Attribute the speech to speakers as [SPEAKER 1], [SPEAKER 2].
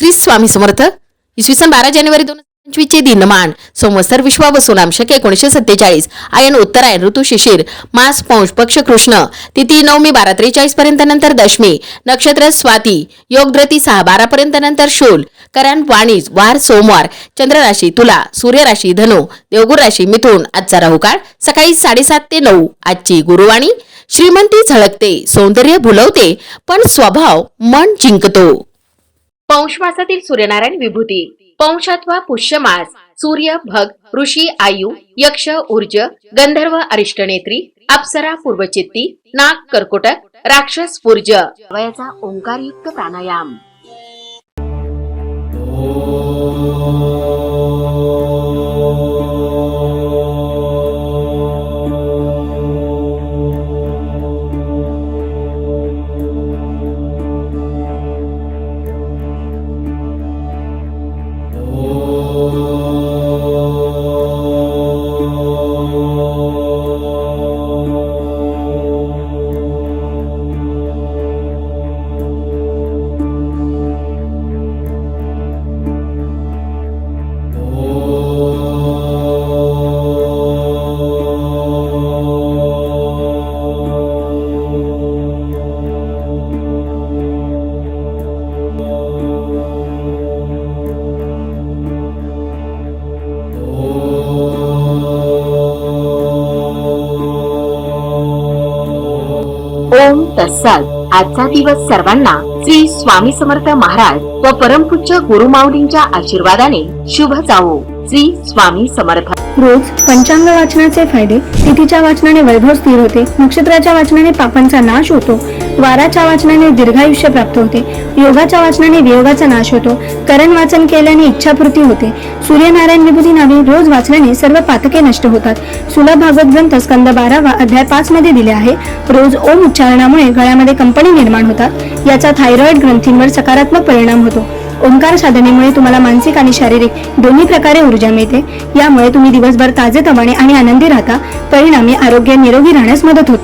[SPEAKER 1] श्री स्वामी समर्थ. इसवी सन 12 जानेवारी 2025 चे दिनमान संवत्सर विश्वावसु नाम शके 1947 आयन उत्तरायण ऋतू शिशिर मास पौष पक्ष कृष्ण तिथी नवमी 12:43 पर्यंत नंतर दशमी नक्षत्र स्वाती योगद्रती 6:12 पर्यंत नंतर शूल करण वाणिज वार सोमवार चंद्र राशी तुला सूर्य राशी धनु देवगुर राशी मिथुन. आजचा राहुकाळ सकाळी 7:30 ते 9. आजची गुरुवाणी श्रीमंती झळकते सौंदर्य भुलवते पण स्वभाव मन जिंकतो. पौष मासातील सूर्यनारायण विभूती पौष अथवा पुष्य मास सूर्य भग ऋषी आयु यक्ष ऊर्ज गंधर्व अरिष्टनेत्री अप्सरा पूर्वचित्ती नाग कर्कोटक राक्षस पूर्ज. वयाचा ओंकारयुक्त प्राणायाम. ओम तत्सत. आजचा दिवस सर्वांना श्री स्वामी समर्थ महाराज व परमपूज्य गुरुमाऊलींच्या आशीर्वादाने शुभ जावो. श्री स्वामी समर्थ.
[SPEAKER 2] रोज पंचांग वाचनाचे फायदे. तिथीच्या वाचनाने वैभव स्थिर होते, नक्षत्राच्या वाचनाने पापांचा नाश होतो, वाराच्या वाचनाने दीर्घायुष्य प्राप्त होते, योगाच्या वाचनाने वियोगाचा नाश होतो, करण वाचन केल्याने इच्छापूर्ती होते, सूर्यनारायण विभूती नावे रोज वाचल्याने सर्व पातके नष्ट होतात. सुलभ भागवत ग्रंथ स्कंद 12 अध्याय 5 मध्ये दिले आहे. रोज ओम उच्चारणामुळे गळ्यामध्ये कंपनी निर्माण होतात, याचा थायरॉइड ग्रंथींवर सकारात्मक परिणाम होतो. ओंकार साधनेमुळे तुम्हाला मानसिक आणि शारीरिक दोन्ही प्रकारे ऊर्जा मिळते. यामुळे तुम्ही दिवसभर ताजेतवाने आणि आनंदी राहता. परिणामी आरोग्य निरोगी राहण्यास मदत होते.